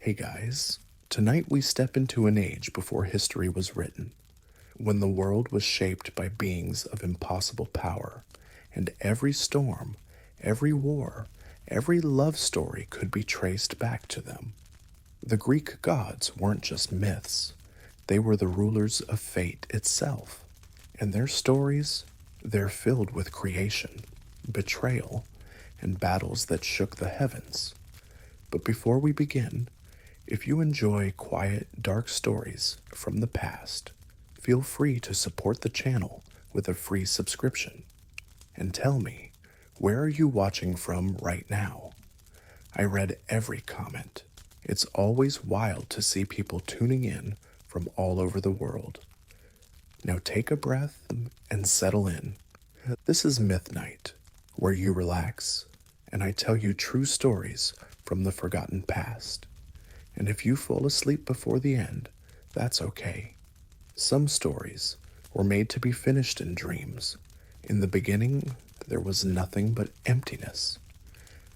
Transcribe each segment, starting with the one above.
Hey guys, tonight we step into an age before history was written, when the world was shaped by beings of impossible power, and every storm, every war, every love story could be traced back to them. The Greek gods weren't just myths, they were the rulers of fate itself, and their stories, they're filled with creation, betrayal, and battles that shook the heavens. But before we begin, if you enjoy quiet, dark stories from the past, feel free to support the channel with a free subscription. And tell me, where are you watching from right now? I read every comment. It's always wild to see people tuning in from all over the world. Now take a breath and settle in. This is Myth Night, where you relax and I tell you true stories from the forgotten past. And if you fall asleep before the end, that's okay. Some stories were made to be finished in dreams. In the beginning, there was nothing but emptiness.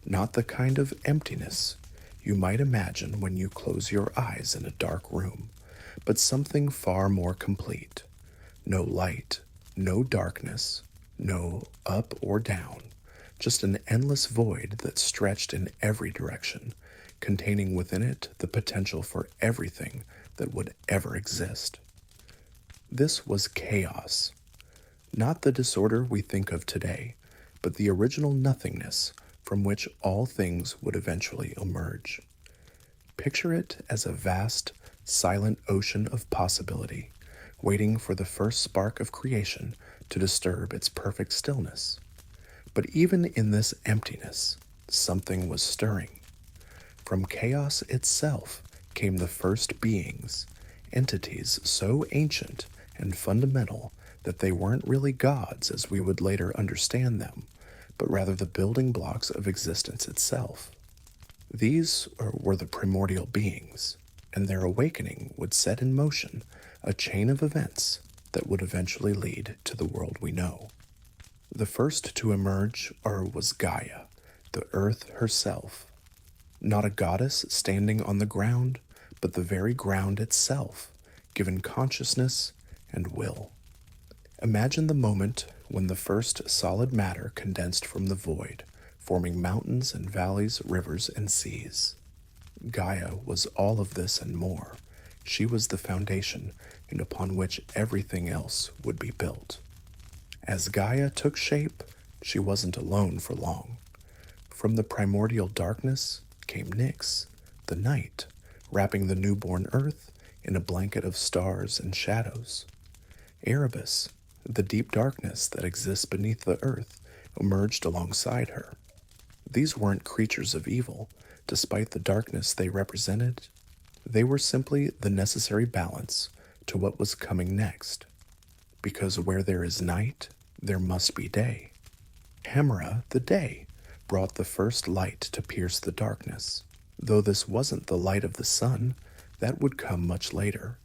Not the kind of emptiness you might imagine when you close your eyes in a dark room, but something far more complete. No light, no darkness, no up or down, just an endless void that stretched in every direction, containing within it the potential for everything that would ever exist. This was chaos, not the disorder we think of today, but the original nothingness from which all things would eventually emerge. Picture it as a vast, silent ocean of possibility, waiting for the first spark of creation to disturb its perfect stillness. But even in this emptiness, something was stirring. From chaos itself came the first beings, entities so ancient and fundamental that they weren't really gods as we would later understand them, but rather the building blocks of existence itself. These were the primordial beings, and their awakening would set in motion a chain of events that would eventually lead to the world we know. The first to emerge was Gaia, the earth herself. Not a goddess standing on the ground, but the very ground itself, given consciousness and will. Imagine the moment when the first solid matter condensed from the void, forming mountains and valleys, rivers and seas. Gaia was all of this and more. She was the foundation and upon which everything else would be built. As Gaia took shape, she wasn't alone for long. From the primordial darkness came Nyx, the night, wrapping the newborn earth in a blanket of stars and shadows. Erebus, the deep darkness that exists beneath the earth, emerged alongside her. These weren't creatures of evil, despite the darkness they represented. They were simply the necessary balance to what was coming next. Because where there is night, there must be day. Hemera, the day, brought the first light to pierce the darkness. Though this wasn't the light of the sun, that would come much later.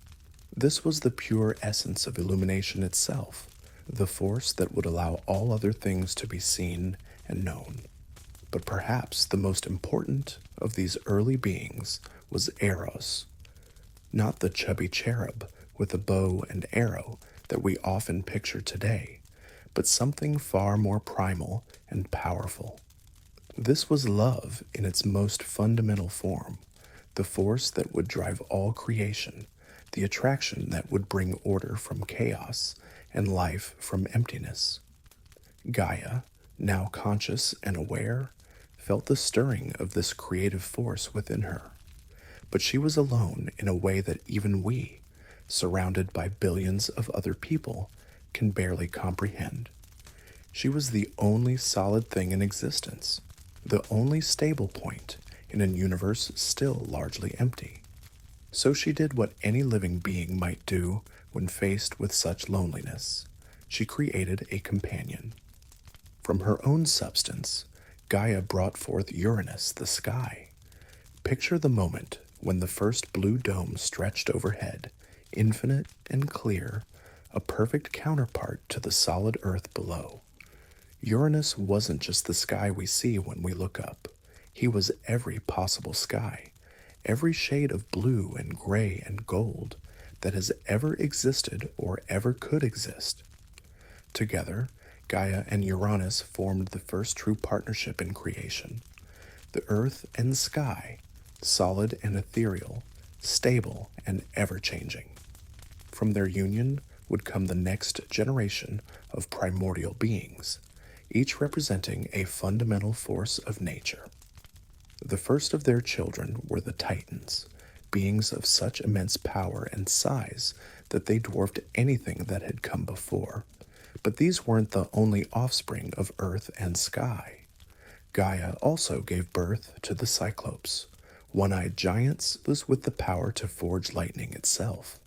This was the pure essence of illumination itself, the force that would allow all other things to be seen and known. But perhaps the most important of these early beings was Eros, not the chubby cherub with a bow and arrow that we often picture today, but something far more primal and powerful. This was love in its most fundamental form, the force that would drive all creation, the attraction that would bring order from chaos and life from emptiness. Gaia, now conscious and aware, felt the stirring of this creative force within her. But she was alone in a way that even we, surrounded by billions of other people, can barely comprehend. She was the only solid thing in existence, the only stable point in a universe still largely empty. So she did what any living being might do when faced with such loneliness. She created a companion. From her own substance, Gaia brought forth Uranus, the sky. Picture the moment when the first blue dome stretched overhead, infinite and clear, a perfect counterpart to the solid earth below. Uranus wasn't just the sky we see when we look up. He was every possible sky, every shade of blue and gray and gold that has ever existed or ever could exist. Together, Gaia and Uranus formed the first true partnership in creation. The earth and sky, solid and ethereal, stable and ever-changing. From their union would come the next generation of primordial beings, each representing a fundamental force of nature. The first of their children were the Titans, beings of such immense power and size that they dwarfed anything that had come before. But these weren't the only offspring of earth and sky. Gaia also gave birth to the Cyclopes, one-eyed giants with the power to forge lightning itself.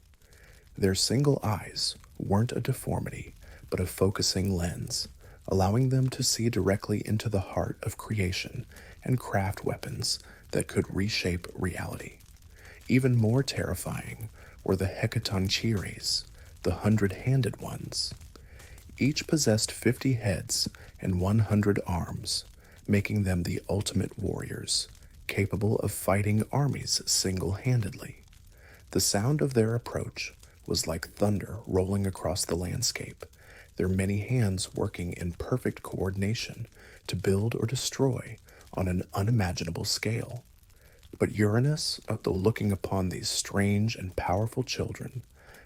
Their single eyes weren't a deformity, but a focusing lens, allowing them to see directly into the heart of creation and craft weapons that could reshape reality. Even more terrifying were the Hecatoncheires, the 100-handed ones. Each possessed 50 heads and 100 arms, making them the ultimate warriors, capable of fighting armies single-handedly. The sound of their approach was like thunder rolling across the landscape, their many hands working in perfect coordination to build or destroy on an unimaginable scale. But Uranus, though looking upon these strange and powerful children,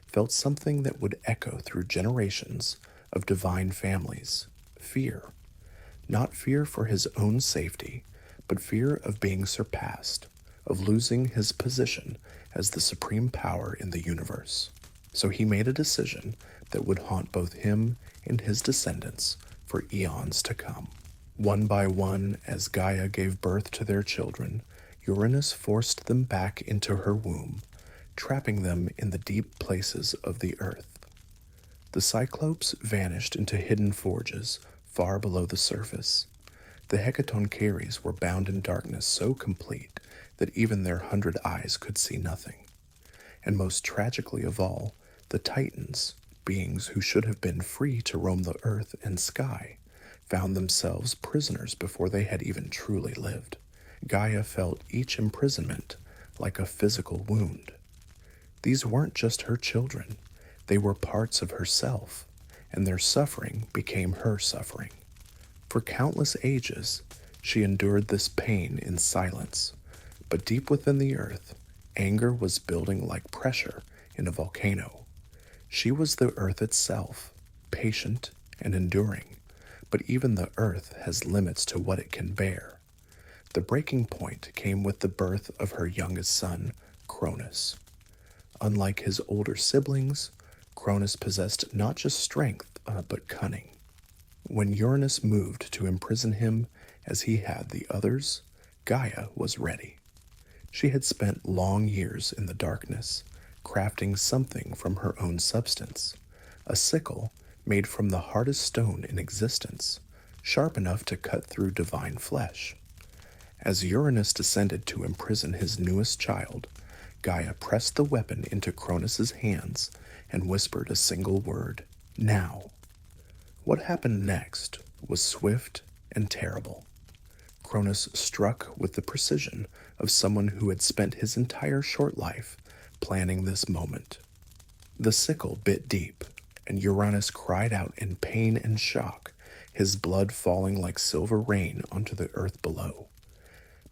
felt something that would echo through generations of divine families: fear. Not fear for his own safety, but fear of being surpassed, of losing his position as the supreme power in the universe. So he made a decision that would haunt both him and his descendants for eons to come. One by one, as Gaia gave birth to their children, Uranus forced them back into her womb, trapping them in the deep places of the earth. The Cyclopes vanished into hidden forges far below the surface. The Hecatoncheires were bound in darkness so complete that even their 100 eyes could see nothing. And most tragically of all, the Titans, beings who should have been free to roam the earth and sky, found themselves prisoners before they had even truly lived. Gaia felt each imprisonment like a physical wound. These weren't just her children. They were parts of herself, and their suffering became her suffering. For countless ages, she endured this pain in silence, but deep within the earth, anger was building like pressure in a volcano. She was the earth itself, patient and enduring, but even the earth has limits to what it can bear. The breaking point came with the birth of her youngest son, Cronus. Unlike his older siblings, Cronus possessed not just strength, but cunning. When Uranus moved to imprison him as he had the others, Gaia was ready. She had spent long years in the darkness, crafting something from her own substance, a sickle made from the hardest stone in existence, sharp enough to cut through divine flesh. As Uranus descended to imprison his newest child, Gaia pressed the weapon into Cronus's hands and whispered a single word: "Now." What happened next was swift and terrible. Cronus struck with the precision of someone who had spent his entire short life planning this moment. The sickle bit deep, and Uranus cried out in pain and shock, his blood falling like silver rain onto the earth below.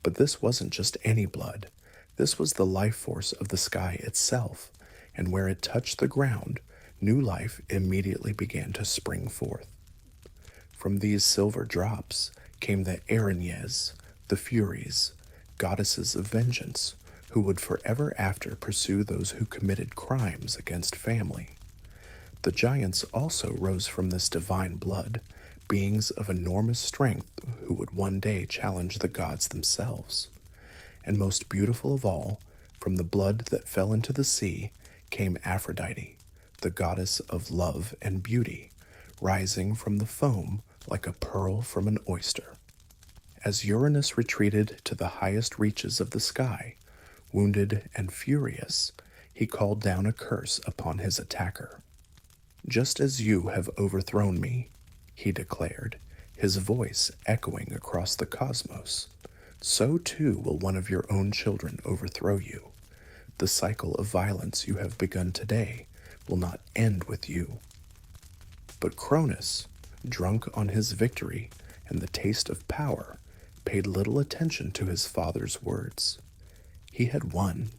But this wasn't just any blood. This was the life force of the sky itself, and where it touched the ground, new life immediately began to spring forth. From these silver drops came the Erinyes, the Furies, goddesses of vengeance, who would forever after pursue those who committed crimes against family. The giants also rose from this divine blood, beings of enormous strength who would one day challenge the gods themselves. And most beautiful of all, from the blood that fell into the sea, came Aphrodite, the goddess of love and beauty, rising from the foam like a pearl from an oyster. As Uranus retreated to the highest reaches of the sky, wounded and furious, he called down a curse upon his attacker. "Just as you have overthrown me," he declared, his voice echoing across the cosmos, so too will one of your own children overthrow you. The cycle of violence you have begun today will not end with you. But Cronus, drunk on his victory and the taste of power, paid little attention to his father's words. He had won.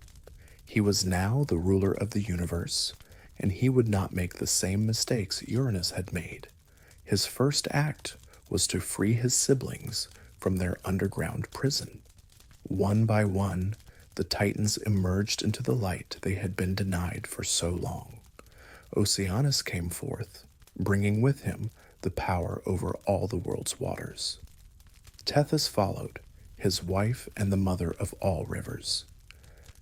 He was now the ruler of the universe, and he would not make the same mistakes Uranus had made. His first act was to free his siblings from their underground prison. One by one, the Titans emerged into the light they had been denied for so long. Oceanus came forth, bringing with him the power over all the world's waters. Tethys followed, his wife and the mother of all rivers.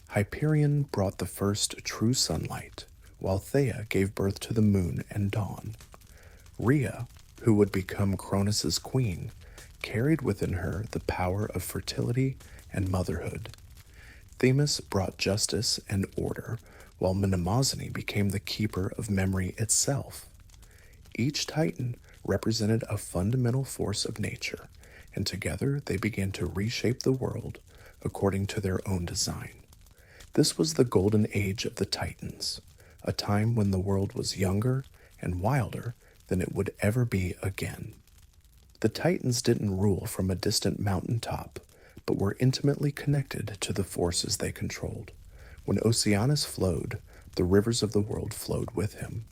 Hyperion brought the first true sunlight, while Theia gave birth to the moon and dawn. Rhea, who would become Cronus's queen, carried within her the power of fertility and motherhood. Themis brought justice and order, while Mnemosyne became the keeper of memory itself. Each Titan represented a fundamental force of nature, and together they began to reshape the world according to their own design. This was the golden age of the Titans, a time when the world was younger and wilder than it would ever be again. The Titans didn't rule from a distant mountaintop, but were intimately connected to the forces they controlled. When Oceanus flowed, the rivers of the world flowed with him.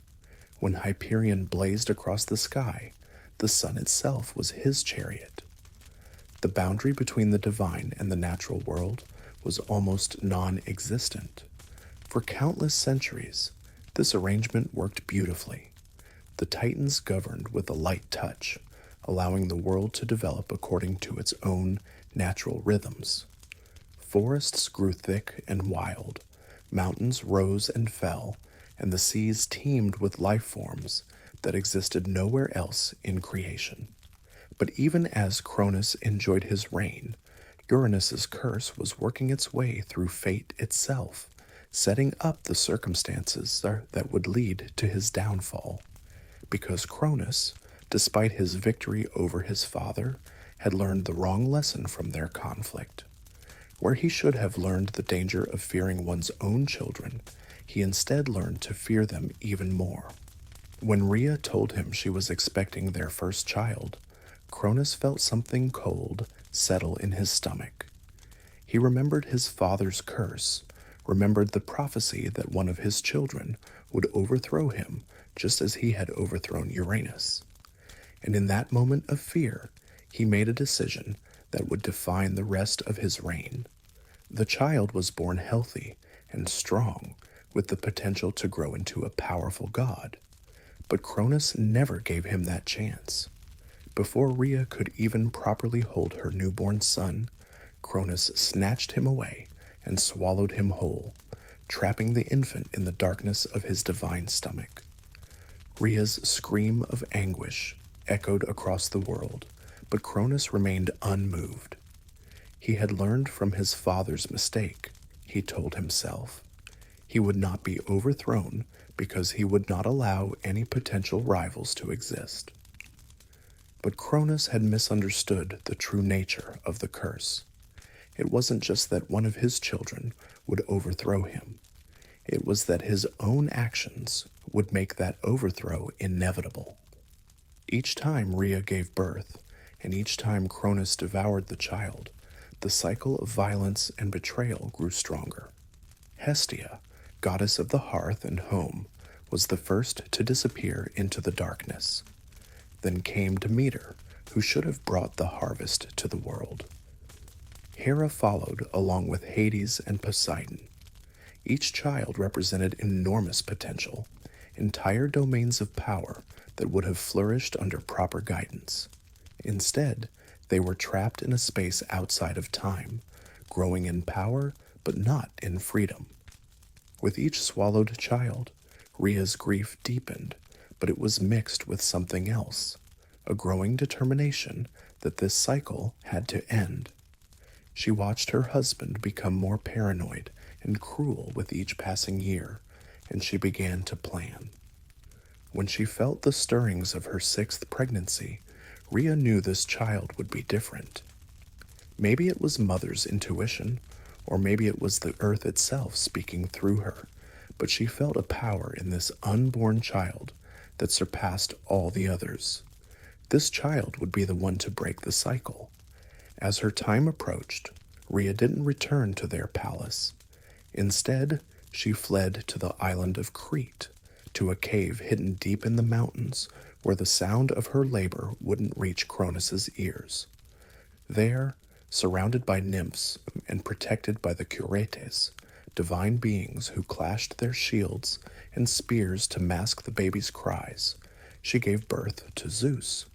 When Hyperion blazed across the sky, the sun itself was his chariot. The boundary between the divine and the natural world was almost non-existent. For countless centuries, this arrangement worked beautifully. The Titans governed with a light touch, allowing the world to develop according to its own natural rhythms. Forests grew thick and wild, mountains rose and fell, and the seas teemed with life forms that existed nowhere else in creation. But even as Cronus enjoyed his reign, Uranus's curse was working its way through fate itself, setting up the circumstances that would lead to his downfall. Because Cronus, despite his victory over his father, had learned the wrong lesson from their conflict. Where he should have learned the danger of fearing one's own children, he instead learned to fear them even more. When Rhea told him she was expecting their first child, Cronus felt something cold settle in his stomach. He remembered his father's curse, remembered the prophecy that one of his children would overthrow him just as he had overthrown Uranus. And in that moment of fear, he made a decision that would define the rest of his reign. The child was born healthy and strong, with the potential to grow into a powerful god. But Cronus never gave him that chance. Before Rhea could even properly hold her newborn son, Cronus snatched him away and swallowed him whole, trapping the infant in the darkness of his divine stomach. Rhea's scream of anguish echoed across the world, but Cronus remained unmoved. He had learned from his father's mistake, he told himself. He would not be overthrown because he would not allow any potential rivals to exist. But Cronus had misunderstood the true nature of the curse. It wasn't just that one of his children would overthrow him. It was that his own actions would make that overthrow inevitable. Each time Rhea gave birth, and each time Cronus devoured the child, the cycle of violence and betrayal grew stronger. Hestia, goddess of the hearth and home, was the first to disappear into the darkness. Then came Demeter, who should have brought the harvest to the world. Hera followed along with Hades and Poseidon. Each child represented enormous potential, entire domains of power that would have flourished under proper guidance. Instead, they were trapped in a space outside of time, growing in power but not in freedom. With each swallowed child, Rhea's grief deepened, but it was mixed with something else, a growing determination that this cycle had to end. She watched her husband become more paranoid and cruel with each passing year, and she began to plan. When she felt the stirrings of her 6th pregnancy, Rhea knew this child would be different. Maybe it was Mother's intuition, or maybe it was the earth itself speaking through her, but she felt a power in this unborn child that surpassed all the others. This child would be the one to break the cycle. As her time approached, Rhea didn't return to their palace. Instead, she fled to the island of Crete, to a cave hidden deep in the mountains where the sound of her labor wouldn't reach Cronus's ears. There, surrounded by nymphs and protected by the Curetes, divine beings who clashed their shields and spears to mask the baby's cries, she gave birth to Zeus.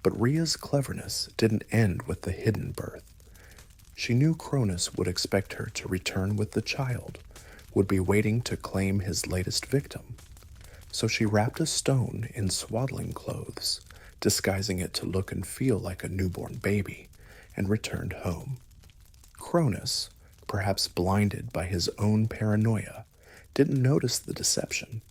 But Rhea's cleverness didn't end with the hidden birth. She knew Cronus would expect her to return with the child, would be waiting to claim his latest victim. So she wrapped a stone in swaddling clothes, disguising it to look and feel like a newborn baby, and returned home. Cronus, perhaps blinded by his own paranoia, didn't notice the deception.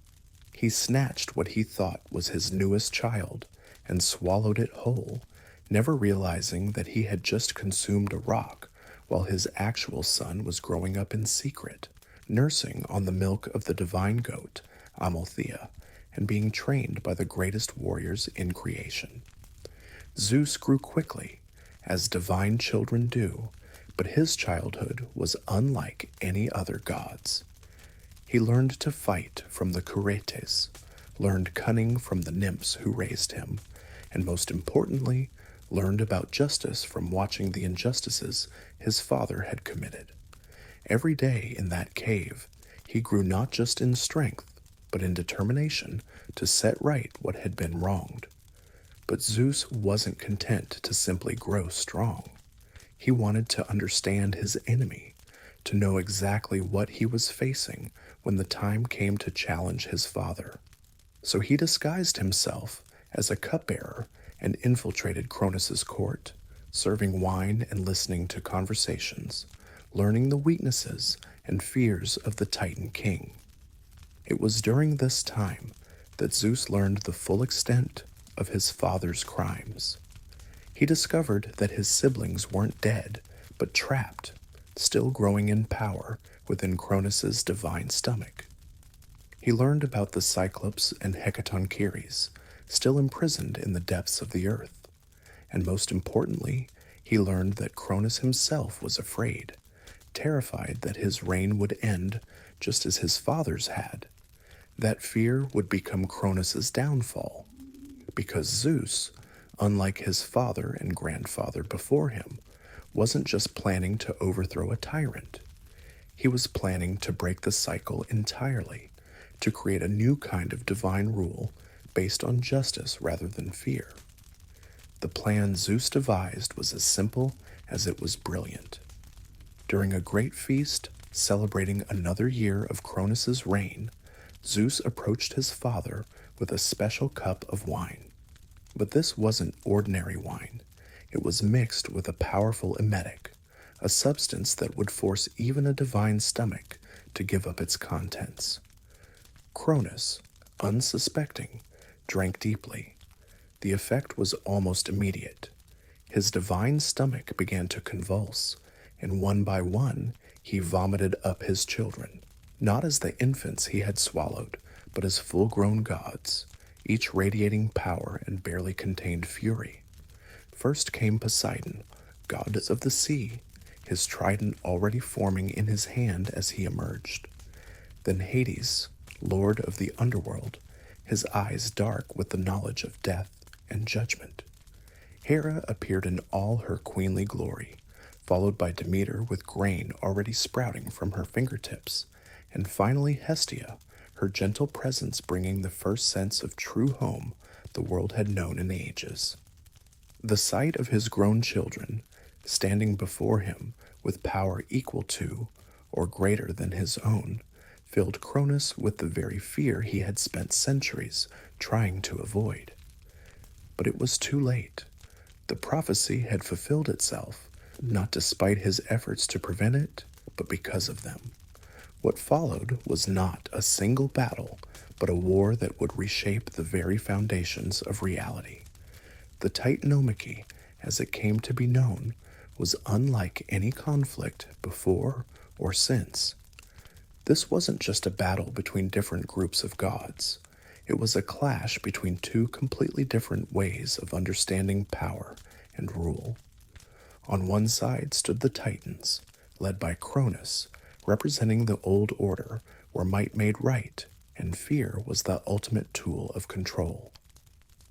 He snatched what he thought was his newest child and swallowed it whole, never realizing that he had just consumed a rock while his actual son was growing up in secret, nursing on the milk of the divine goat, Amalthea, and being trained by the greatest warriors in creation. Zeus grew quickly, as divine children do, but his childhood was unlike any other god's. He learned to fight from the Curetes, learned cunning from the nymphs who raised him, and most importantly, learned about justice from watching the injustices his father had committed. Every day in that cave, he grew not just in strength, but in determination to set right what had been wronged. But Zeus wasn't content to simply grow strong. He wanted to understand his enemy, to know exactly what he was facing when the time came to challenge his father. So he disguised himself as a cupbearer and infiltrated Cronus's court, serving wine and listening to conversations, learning the weaknesses and fears of the Titan king. It was during this time that Zeus learned the full extent of his father's crimes. He discovered that his siblings weren't dead, but trapped, still growing in power within Cronus's divine stomach. He learned about the Cyclops and Hecatoncheires, still imprisoned in the depths of the earth. And most importantly, he learned that Cronus himself was afraid, terrified that his reign would end just as his father's had. That fear would become Cronus's downfall, because Zeus, unlike his father and grandfather before him, wasn't just planning to overthrow a tyrant. He was planning to break the cycle entirely, to create a new kind of divine rule based on justice rather than fear. The plan Zeus devised was as simple as it was brilliant. During a great feast celebrating another year of Cronus's reign, Zeus approached his father with a special cup of wine. But this wasn't ordinary wine. It was mixed with a powerful emetic, a substance that would force even a divine stomach to give up its contents. Cronus, unsuspecting, drank deeply. The effect was almost immediate. His divine stomach began to convulse, and one by one he vomited up his children, not as the infants he had swallowed, but as full-grown gods, each radiating power and barely contained fury. First came Poseidon, god of the sea, his trident already forming in his hand as he emerged. Then Hades, lord of the underworld, his eyes dark with the knowledge of death and judgment. Hera appeared in all her queenly glory, followed by Demeter with grain already sprouting from her fingertips, and finally Hestia, her gentle presence bringing the first sense of true home the world had known in ages. The sight of his grown children, standing before him with power equal to, or greater than his own, filled Cronus with the very fear he had spent centuries trying to avoid. But it was too late. The prophecy had fulfilled itself, not despite his efforts to prevent it, but because of them. What followed was not a single battle, but a war that would reshape the very foundations of reality. The Titanomachy, as it came to be known, was unlike any conflict before or since. This wasn't just a battle between different groups of gods. It was a clash between two completely different ways of understanding power and rule. On one side stood the Titans, led by Cronus, representing the old order where might made right and fear was the ultimate tool of control.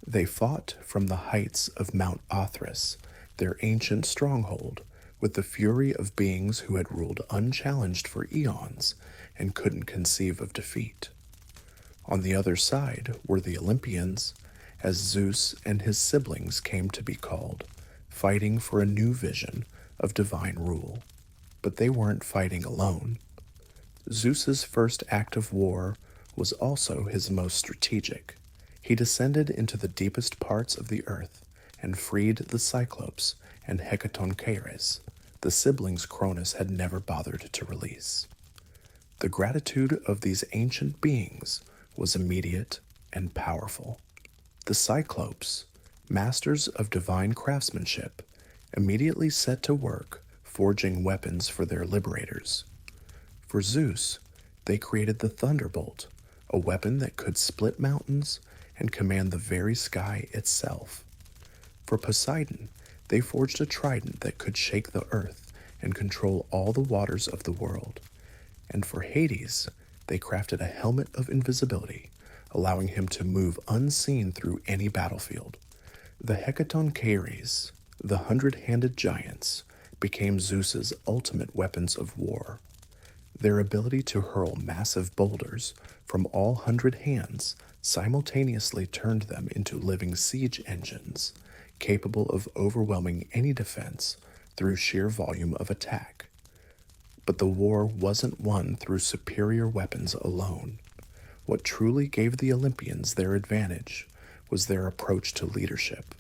They fought from the heights of Mount Athos, their ancient stronghold, with the fury of beings who had ruled unchallenged for eons and couldn't conceive of defeat. On the other side were the Olympians, as Zeus and his siblings came to be called, fighting for a new vision of divine rule. But they weren't fighting alone. Zeus's first act of war was also his most strategic. He descended into the deepest parts of the earth and freed the Cyclops and Hecatoncheires, the siblings Cronus had never bothered to release. The gratitude of these ancient beings was immediate and powerful. The Cyclops, masters of divine craftsmanship, immediately set to work forging weapons for their liberators. For Zeus, they created the thunderbolt, a weapon that could split mountains and command the very sky itself. For Poseidon, they forged a trident that could shake the earth and control all the waters of the world. And for Hades, they crafted a helmet of invisibility, allowing him to move unseen through any battlefield. The Hecatoncheires, the 100-handed giants, became Zeus's ultimate weapons of war. Their ability to hurl massive boulders from all 100 hands simultaneously turned them into living siege engines, capable of overwhelming any defense through sheer volume of attack. But the war wasn't won through superior weapons alone. What truly gave the Olympians their advantage was their approach to leadership.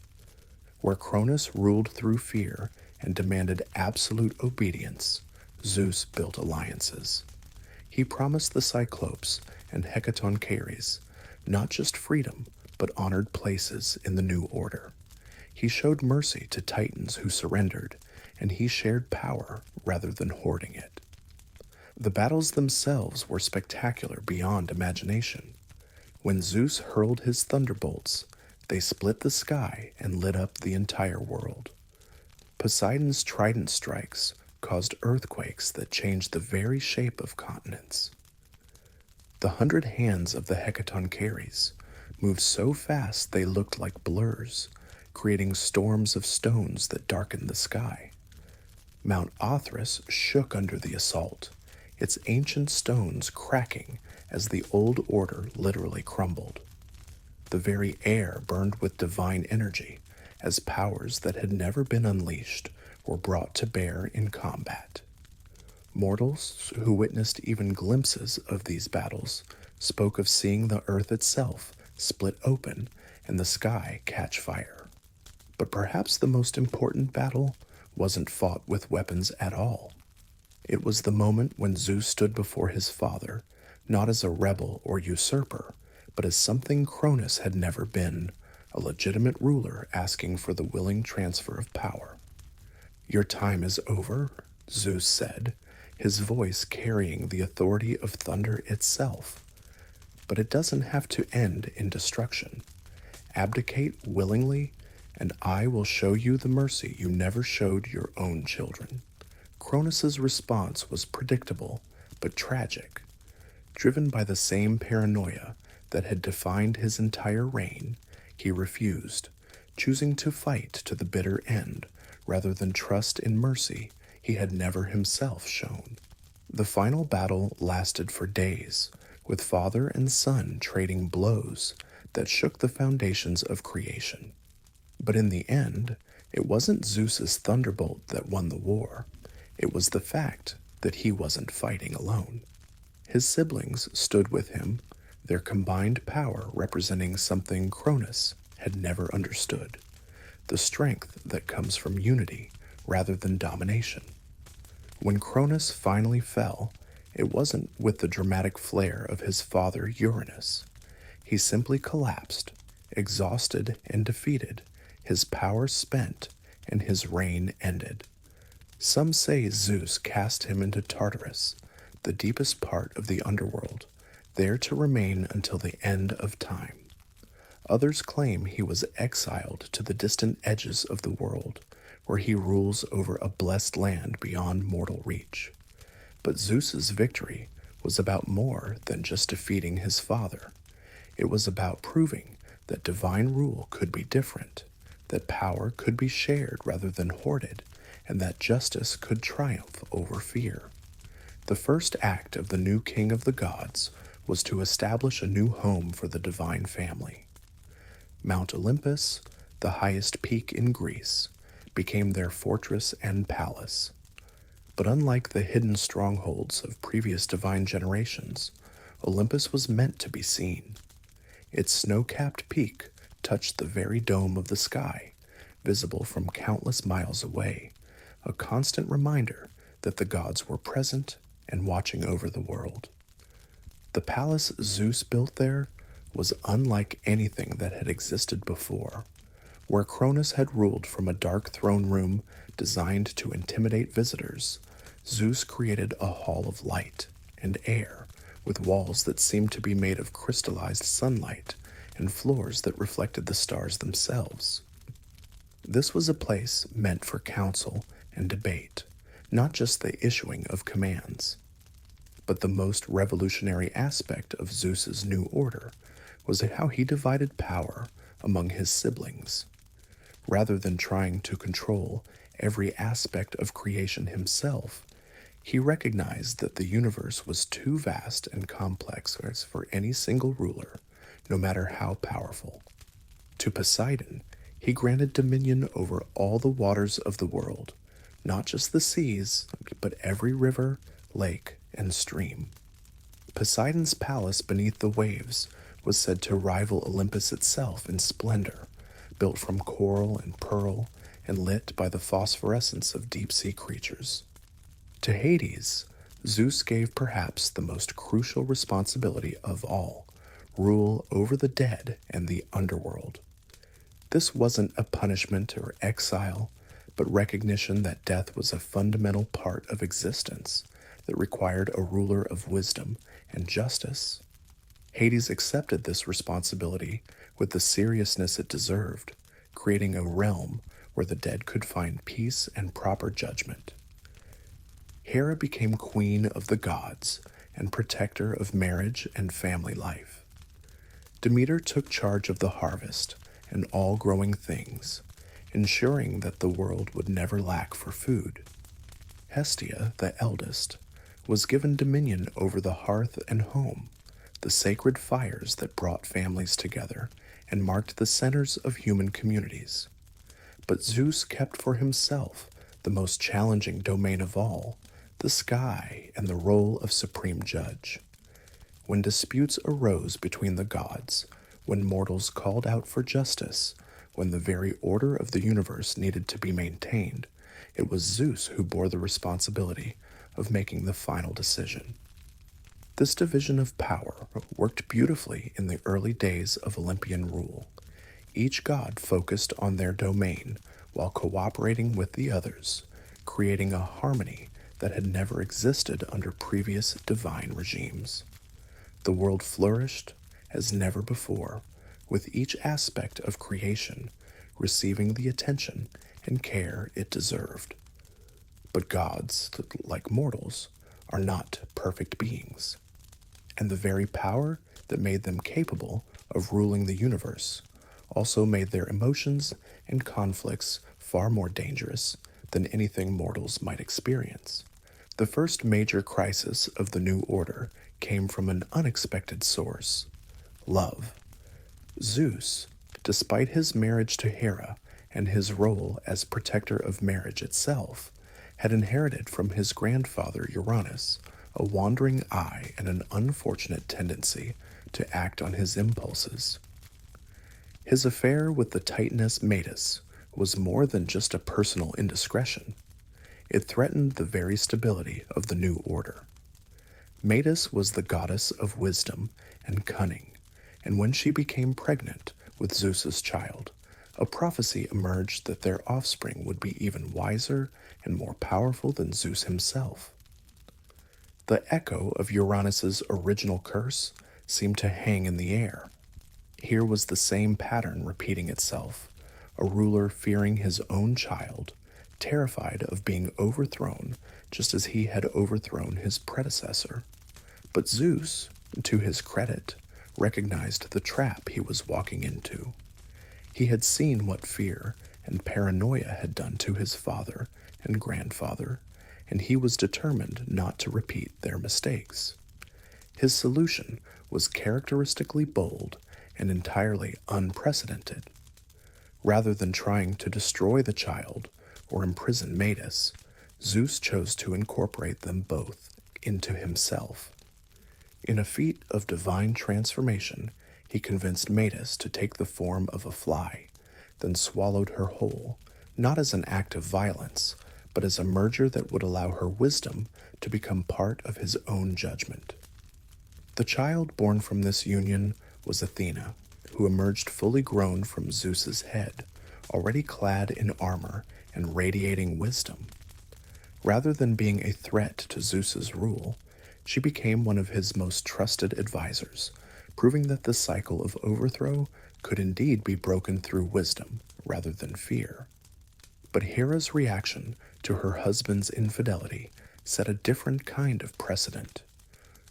Where Cronus ruled through fear and demanded absolute obedience, Zeus built alliances. He promised the Cyclops and Hecatoncheires not just freedom, but honored places in the new order. He showed mercy to Titans who surrendered, and he shared power rather than hoarding it. The battles themselves were spectacular beyond imagination. When Zeus hurled his thunderbolts, they split the sky and lit up the entire world. Poseidon's trident strikes caused earthquakes that changed the very shape of continents. The 100 hands of the Hecatoncheires moved so fast they looked like blurs, creating storms of stones that darkened the sky. Mount Athos shook under the assault, its ancient stones cracking as the old order literally crumbled. The very air burned with divine energy as powers that had never been unleashed were brought to bear in combat. Mortals who witnessed even glimpses of these battles spoke of seeing the earth itself split open and the sky catch fire. But perhaps the most important battle wasn't fought with weapons at all. It was the moment when Zeus stood before his father, not as a rebel or usurper, but as something Cronus had never been, a legitimate ruler asking for the willing transfer of power. "Your time is over," Zeus said, his voice carrying the authority of thunder itself. "But it doesn't have to end in destruction. Abdicate willingly, and I will show you the mercy you never showed your own children." Cronus's response was predictable, but tragic. Driven by the same paranoia that had defined his entire reign, he refused, choosing to fight to the bitter end rather than trust in mercy he had never himself shown. The final battle lasted for days, with father and son trading blows that shook the foundations of creation. But in the end, it wasn't Zeus's thunderbolt that won the war. It was the fact that he wasn't fighting alone. His siblings stood with him, their combined power representing something Cronus had never understood, the strength that comes from unity rather than domination. When Cronus finally fell, it wasn't with the dramatic flair of his father Uranus. He simply collapsed, exhausted and defeated, his power spent, and his reign ended. Some say Zeus cast him into Tartarus, the deepest part of the underworld, there to remain until the end of time. Others claim he was exiled to the distant edges of the world, where he rules over a blessed land beyond mortal reach. But Zeus's victory was about more than just defeating his father. It was about proving that divine rule could be different, that power could be shared rather than hoarded, and that justice could triumph over fear. The first act of the new king of the gods was to establish a new home for the divine family. Mount Olympus, the highest peak in Greece, became their fortress and palace. But unlike the hidden strongholds of previous divine generations, Olympus was meant to be seen. Its snow-capped peak touched the very dome of the sky, visible from countless miles away, a constant reminder that the gods were present and watching over the world. The palace Zeus built there was unlike anything that had existed before. Where Cronus had ruled from a dark throne room designed to intimidate visitors, Zeus created a hall of light and air, with walls that seemed to be made of crystallized sunlight and floors that reflected the stars themselves. This was a place meant for counsel and debate, not just the issuing of commands. But the most revolutionary aspect of Zeus's new order was how he divided power among his siblings. Rather than trying to control every aspect of creation himself, he recognized that the universe was too vast and complex for any single ruler, no matter how powerful. To Poseidon, he granted dominion over all the waters of the world, not just the seas, but every river, lake, and stream. Poseidon's palace beneath the waves was said to rival Olympus itself in splendor, built from coral and pearl and lit by the phosphorescence of deep-sea creatures. To Hades, Zeus gave perhaps the most crucial responsibility of all, rule over the dead and the underworld. This wasn't a punishment or exile, but recognition that death was a fundamental part of existence that required a ruler of wisdom and justice. Hades accepted this responsibility with the seriousness it deserved, creating a realm where the dead could find peace and proper judgment. Hera became queen of the gods and protector of marriage and family life. Demeter took charge of the harvest and all growing things, ensuring that the world would never lack for food. Hestia, the eldest, was given dominion over the hearth and home, the sacred fires that brought families together and marked the centers of human communities. But Zeus kept for himself the most challenging domain of all, the sky and the role of supreme judge. When disputes arose between the gods, when mortals called out for justice, when the very order of the universe needed to be maintained, it was Zeus who bore the responsibility of making the final decision. This division of power worked beautifully in the early days of Olympian rule. Each god focused on their domain while cooperating with the others, creating a harmony that had never existed under previous divine regimes. The world flourished as never before, with each aspect of creation receiving the attention and care it deserved. But gods, like mortals, are not perfect beings, and the very power that made them capable of ruling the universe also made their emotions and conflicts far more dangerous than anything mortals might experience. The first major crisis of the new order came from an unexpected source: love. Zeus, despite his marriage to Hera and his role as protector of marriage itself, had inherited from his grandfather Uranus a wandering eye and an unfortunate tendency to act on his impulses. His affair with the Titaness Metis was more than just a personal indiscretion. It threatened the very stability of the new order. Metis was the goddess of wisdom and cunning, and when she became pregnant with Zeus's child, a prophecy emerged that their offspring would be even wiser and more powerful than Zeus himself. The echo of Uranus's original curse seemed to hang in the air. Here was the same pattern repeating itself, a ruler fearing his own child, terrified of being overthrown just as he had overthrown his predecessor. But Zeus, to his credit, recognized the trap he was walking into. He had seen what fear and paranoia had done to his father and grandfather, and he was determined not to repeat their mistakes. His solution was characteristically bold and entirely unprecedented. Rather than trying to destroy the child or imprison Metis, Zeus chose to incorporate them both into himself. In a feat of divine transformation, he convinced Metis to take the form of a fly, then swallowed her whole, not as an act of violence, but as a merger that would allow her wisdom to become part of his own judgment. The child born from this union was Athena, who emerged fully grown from Zeus's head, already clad in armor and radiating wisdom. Rather than being a threat to Zeus's rule, she became one of his most trusted advisors, proving that the cycle of overthrow could indeed be broken through wisdom rather than fear. But Hera's reaction to her husband's infidelity set a different kind of precedent.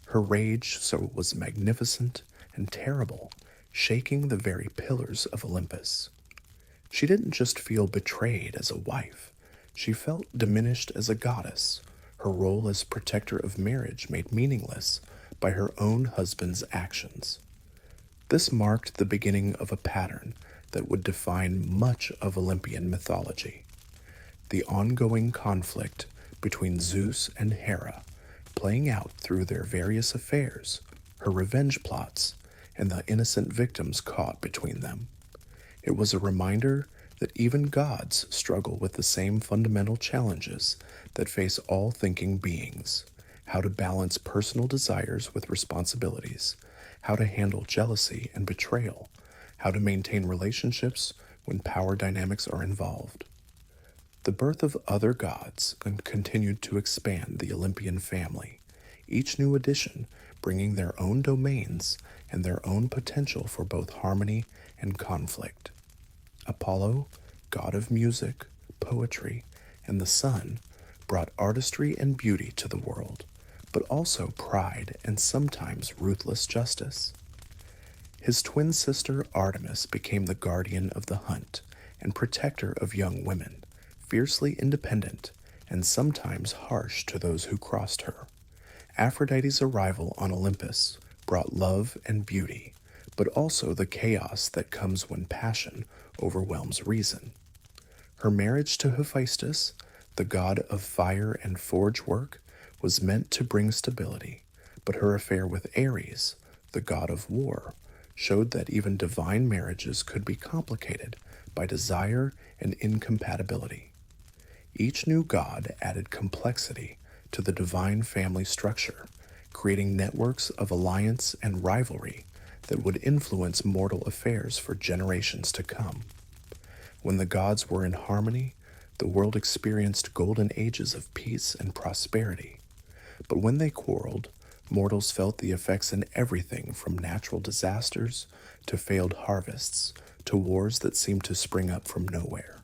Her rage was magnificent and terrible, shaking the very pillars of Olympus. She didn't just feel betrayed as a wife, she felt diminished as a goddess, her role as protector of marriage made meaningless by her own husband's actions. This marked the beginning of a pattern that would define much of Olympian mythology. The ongoing conflict between Zeus and Hera, playing out through their various affairs, her revenge plots, and the innocent victims caught between them. It was a reminder that even gods struggle with the same fundamental challenges that face all thinking beings: how to balance personal desires with responsibilities, how to handle jealousy and betrayal, how to maintain relationships when power dynamics are involved. The birth of other gods continued to expand the Olympian family, each new addition bringing their own domains and their own potential for both harmony and conflict. Apollo, god of music, poetry, and the sun, brought artistry and beauty to the world, but also pride and sometimes ruthless justice. His twin sister Artemis became the guardian of the hunt and protector of young women, fiercely independent and sometimes harsh to those who crossed her. Aphrodite's arrival on Olympus brought love and beauty, but also the chaos that comes when passion overwhelms reason. Her marriage to Hephaestus, the god of fire and forge work, was meant to bring stability, but her affair with Ares, the god of war, showed that even divine marriages could be complicated by desire and incompatibility. Each new god added complexity to the divine family structure, creating networks of alliance and rivalry that would influence mortal affairs for generations to come. When the gods were in harmony, the world experienced golden ages of peace and prosperity. But when they quarreled, mortals felt the effects in everything from natural disasters to failed harvests to wars that seemed to spring up from nowhere.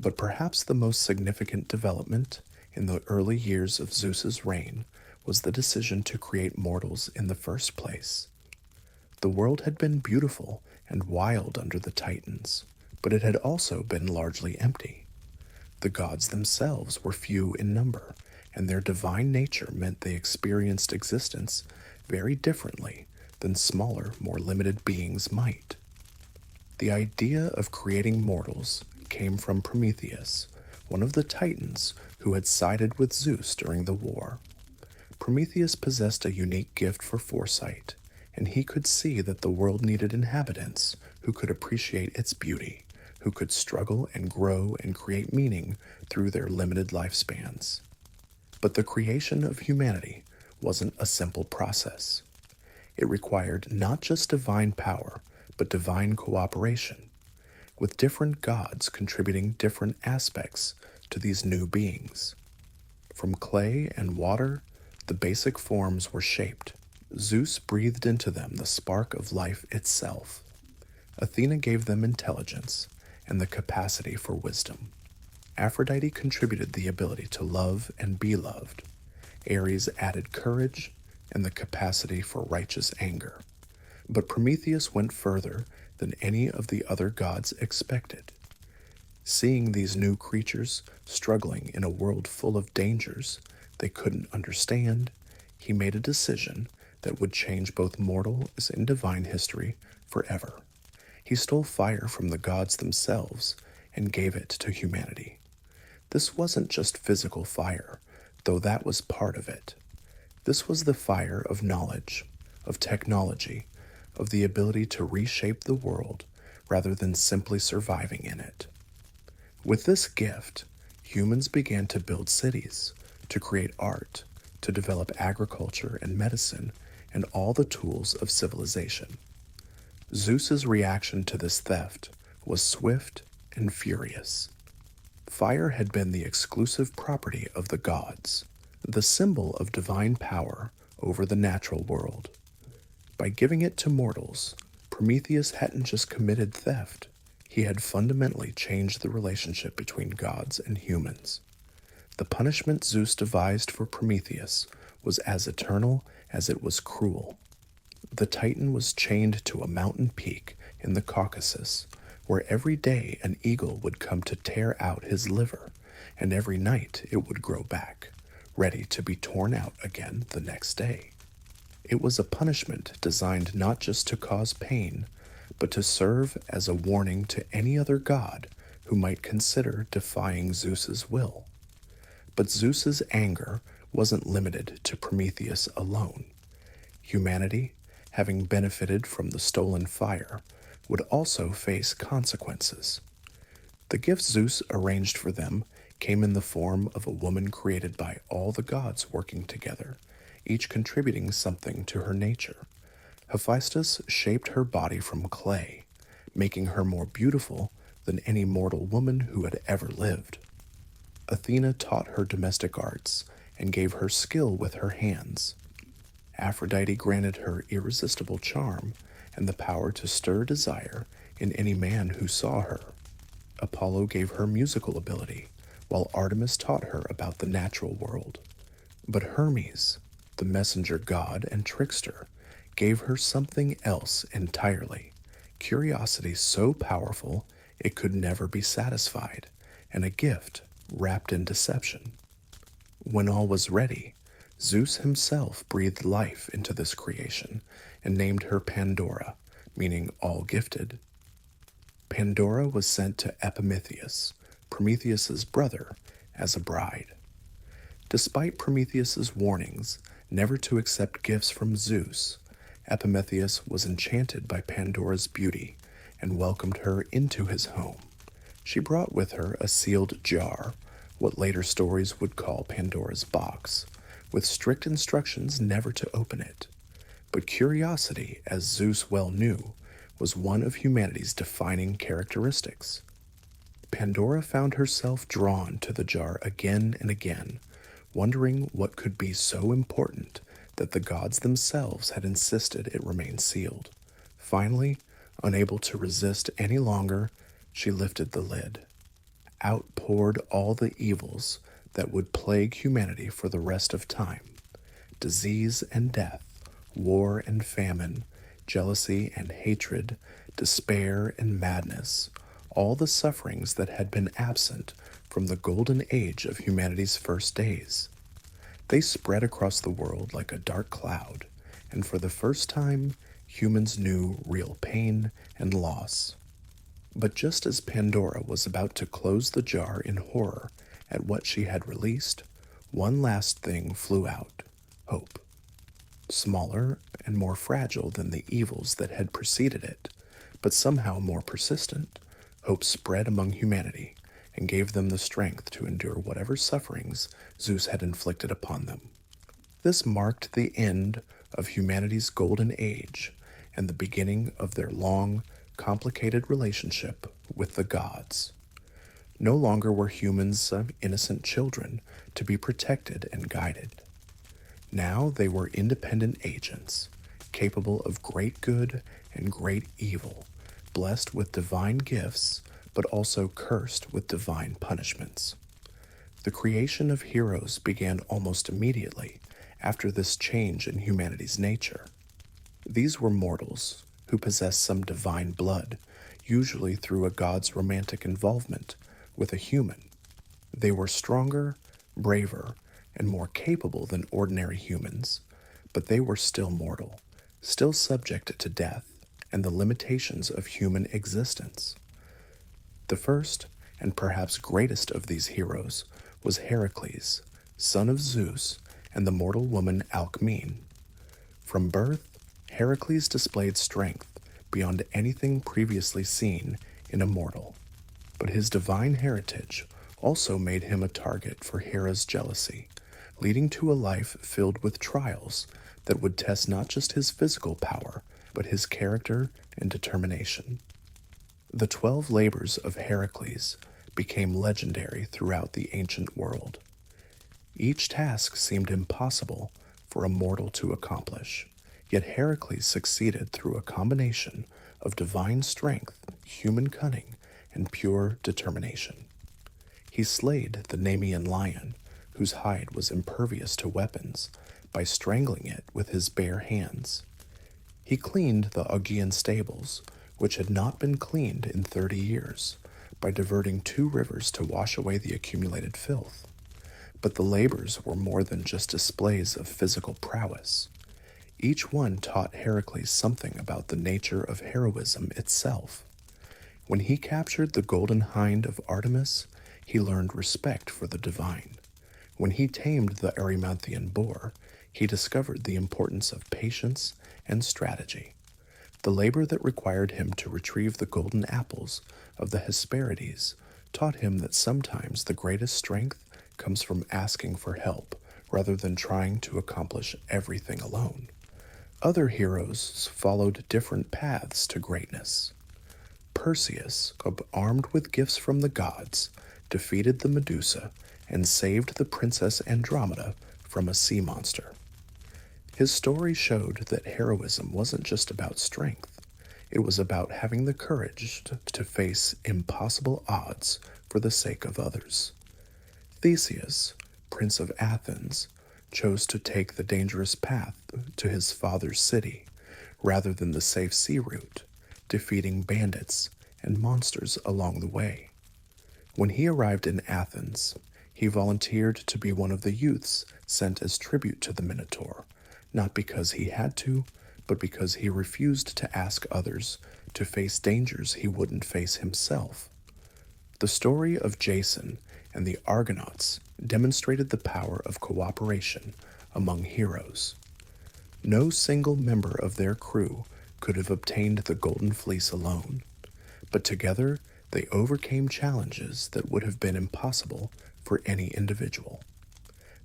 But perhaps the most significant development in the early years of Zeus's reign was the decision to create mortals in the first place. The world had been beautiful and wild under the Titans, but it had also been largely empty. The gods themselves were few in number, and their divine nature meant they experienced existence very differently than smaller, more limited beings might. The idea of creating mortals came from Prometheus, one of the Titans who had sided with Zeus during the war. Prometheus possessed a unique gift for foresight, and he could see that the world needed inhabitants who could appreciate its beauty, who could struggle and grow and create meaning through their limited lifespans. But the creation of humanity wasn't a simple process. It required not just divine power, but divine cooperation. with different gods contributing different aspects to these new beings. From clay and water, the basic forms were shaped. Zeus breathed into them the spark of life itself. Athena gave them intelligence and the capacity for wisdom. Aphrodite contributed the ability to love and be loved. Ares added courage and the capacity for righteous anger. But Prometheus went further than any of the other gods expected. Seeing these new creatures struggling in a world full of dangers they couldn't understand, he made a decision that would change both mortal and divine history forever. He stole fire from the gods themselves and gave it to humanity. This wasn't just physical fire, though that was part of it. This was the fire of knowledge, of technology, of the ability to reshape the world rather than simply surviving in it. With this gift, humans began to build cities, to create art, to develop agriculture and medicine, and all the tools of civilization. Zeus's reaction to this theft was swift and furious. Fire had been the exclusive property of the gods, the symbol of divine power over the natural world. By giving it to mortals, Prometheus hadn't just committed theft, he had fundamentally changed the relationship between gods and humans. The punishment Zeus devised for Prometheus was as eternal as it was cruel. The Titan was chained to a mountain peak in the Caucasus, where every day an eagle would come to tear out his liver, and every night it would grow back, ready to be torn out again the next day. It was a punishment designed not just to cause pain, but to serve as a warning to any other god who might consider defying Zeus's will. But Zeus's anger wasn't limited to Prometheus alone. Humanity, having benefited from the stolen fire, would also face consequences. The gifts Zeus arranged for them came in the form of a woman created by all the gods working together, each contributing something to her nature. Hephaestus shaped her body from clay, making her more beautiful than any mortal woman who had ever lived. Athena taught her domestic arts and gave her skill with her hands. Aphrodite granted her irresistible charm and the power to stir desire in any man who saw her. Apollo gave her musical ability, while Artemis taught her about the natural world. But Hermes, the messenger god and trickster, gave her something else entirely, curiosity so powerful it could never be satisfied, and a gift wrapped in deception. When all was ready, Zeus himself breathed life into this creation and named her Pandora, meaning all-gifted. Pandora was sent to Epimetheus, Prometheus's brother, as a bride. Despite Prometheus's warnings never to accept gifts from Zeus, Epimetheus was enchanted by Pandora's beauty and welcomed her into his home. She brought with her a sealed jar, what later stories would call Pandora's box, with strict instructions never to open it. But curiosity, as Zeus well knew, was one of humanity's defining characteristics. Pandora found herself drawn to the jar again and again, wondering what could be so important that the gods themselves had insisted it remain sealed. Finally, unable to resist any longer, she lifted the lid. Out poured all the evils that would plague humanity for the rest of time. Disease and death, war and famine, jealousy and hatred, despair and madness, all the sufferings that had been absent from the golden age of humanity's first days. They spread across the world like a dark cloud, and for the first time, humans knew real pain and loss. But just as Pandora was about to close the jar in horror at what she had released, one last thing flew out: hope. Smaller and more fragile than the evils that had preceded it, but somehow more persistent, hope spread among humanity and gave them the strength to endure whatever sufferings Zeus had inflicted upon them. This marked the end of humanity's golden age and the beginning of their long, complicated relationship with the gods. No longer were humans innocent children to be protected and guided. Now they were independent agents, capable of great good and great evil, blessed with divine gifts, but also cursed with divine punishments. The creation of heroes began almost immediately after this change in humanity's nature. These were mortals who possessed some divine blood, usually through a god's romantic involvement with a human. They were stronger, braver, and more capable than ordinary humans, but they were still mortal, still subject to death and the limitations of human existence. The first and perhaps greatest of these heroes was Heracles, son of Zeus and the mortal woman Alcmene. From birth, Heracles displayed strength beyond anything previously seen in a mortal, but his divine heritage also made him a target for Hera's jealousy, leading to a life filled with trials that would test not just his physical power, but his character and determination. The 12 labors of Heracles became legendary throughout the ancient world. Each task seemed impossible for a mortal to accomplish, yet Heracles succeeded through a combination of divine strength, human cunning, and pure determination. He slayed the Nemean lion, whose hide was impervious to weapons, by strangling it with his bare hands. He cleaned the Augean stables, which had not been cleaned in 30 years, by diverting 2 rivers to wash away the accumulated filth. But the labors were more than just displays of physical prowess. Each one taught Heracles something about the nature of heroism itself. When he captured the golden hind of Artemis, he learned respect for the divine. When he tamed the Erymanthian boar, he discovered the importance of patience and strategy. The labor that required him to retrieve the golden apples of the Hesperides taught him that sometimes the greatest strength comes from asking for help rather than trying to accomplish everything alone. Other heroes followed different paths to greatness. Perseus, armed with gifts from the gods, defeated the Medusa and saved the princess Andromeda from a sea monster. His story showed that heroism wasn't just about strength. It was about having the courage to face impossible odds for the sake of others. Theseus, Prince of Athens, chose to take the dangerous path to his father's city rather than the safe sea route, defeating bandits and monsters along the way. When he arrived in Athens, he volunteered to be one of the youths sent as tribute to the Minotaur, not because he had to, but because he refused to ask others to face dangers he wouldn't face himself. The story of Jason and the Argonauts demonstrated the power of cooperation among heroes. No single member of their crew could have obtained the Golden Fleece alone, but together they overcame challenges that would have been impossible for any individual.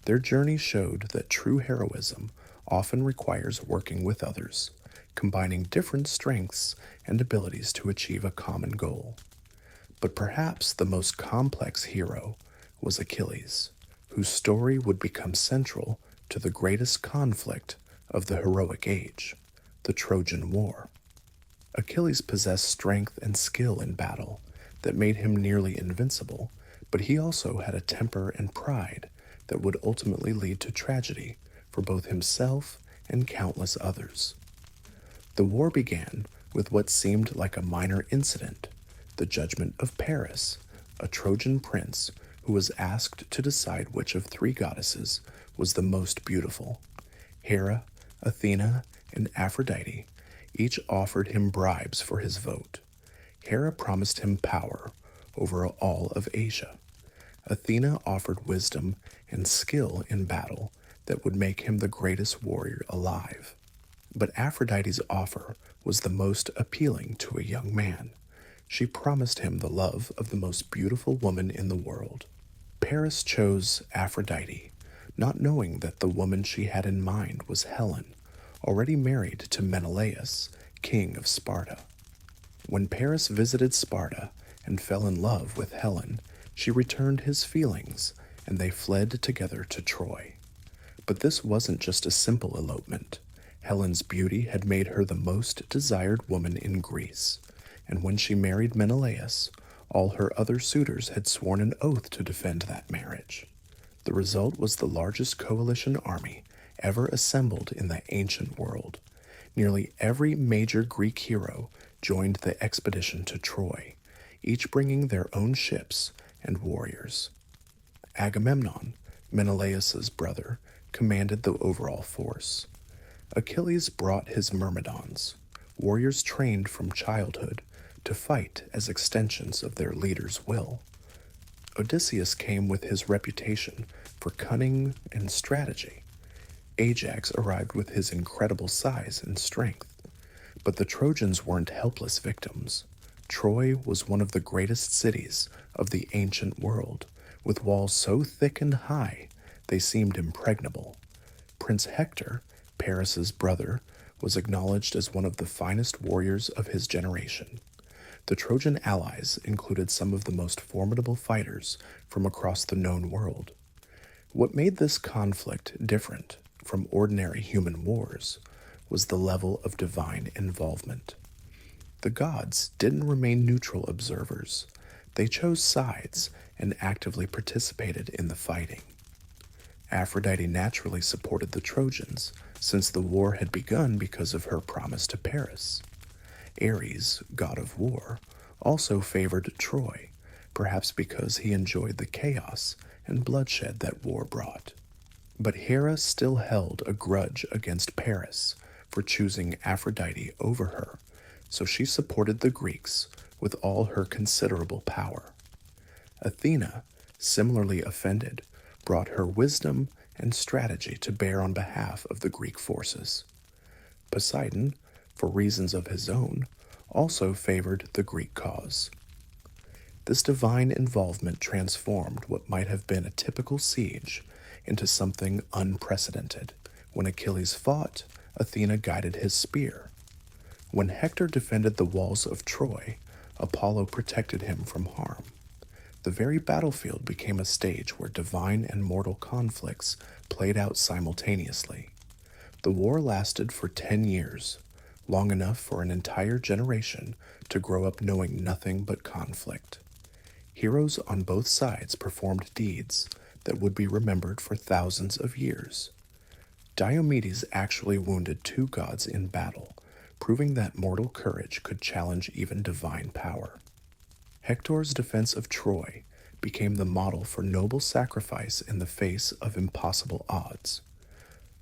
Their journey showed that true heroism often requires working with others, combining different strengths and abilities to achieve a common goal. But perhaps the most complex hero was Achilles, whose story would become central to the greatest conflict of the heroic age, the Trojan War. Achilles possessed strength and skill in battle that made him nearly invincible, but he also had a temper and pride that would ultimately lead to tragedy for both himself and countless others. The war began with what seemed like a minor incident, the judgment of Paris, a Trojan prince who was asked to decide which of 3 goddesses was the most beautiful. Hera, Athena, and Aphrodite each offered him bribes for his vote. Hera promised him power over all of Asia. Athena offered wisdom and skill in battle that would make him the greatest warrior alive. But Aphrodite's offer was the most appealing to a young man. She promised him the love of the most beautiful woman in the world. Paris chose Aphrodite, not knowing that the woman she had in mind was Helen, already married to Menelaus, king of Sparta. When Paris visited Sparta and fell in love with Helen, she returned his feelings, and they fled together to Troy. But this wasn't just a simple elopement. Helen's beauty had made her the most desired woman in Greece, and when she married Menelaus, all her other suitors had sworn an oath to defend that marriage. The result was the largest coalition army ever assembled in the ancient world. Nearly every major Greek hero joined the expedition to Troy, each bringing their own ships and warriors. Agamemnon, Menelaus's brother, commanded the overall force. Achilles brought his myrmidons, warriors trained from childhood to fight as extensions of their leader's will. Odysseus came with his reputation for cunning and strategy. Ajax arrived with his incredible size and strength. But the Trojans weren't helpless victims. Troy was one of the greatest cities of the ancient world, with walls so thick and high they seemed impregnable. Prince Hector, Paris's brother, was acknowledged as one of the finest warriors of his generation. The Trojan allies included some of the most formidable fighters from across the known world. What made this conflict different from ordinary human wars was the level of divine involvement. The gods didn't remain neutral observers. They chose sides and actively participated in the fighting. Aphrodite naturally supported the Trojans, since the war had begun because of her promise to Paris. Ares, god of war, also favored Troy, perhaps because he enjoyed the chaos and bloodshed that war brought. But Hera still held a grudge against Paris for choosing Aphrodite over her, so she supported the Greeks with all her considerable power. Athena, similarly offended, brought her wisdom and strategy to bear on behalf of the Greek forces. Poseidon, for reasons of his own, also favored the Greek cause. This divine involvement transformed what might have been a typical siege into something unprecedented. When Achilles fought, Athena guided his spear. When Hector defended the walls of Troy, Apollo protected him from harm. The very battlefield became a stage where divine and mortal conflicts played out simultaneously. The war lasted for 10 years, long enough for an entire generation to grow up knowing nothing but conflict. Heroes on both sides performed deeds that would be remembered for thousands of years. Diomedes actually wounded 2 gods in battle, proving that mortal courage could challenge even divine power. Hector's defense of Troy became the model for noble sacrifice in the face of impossible odds.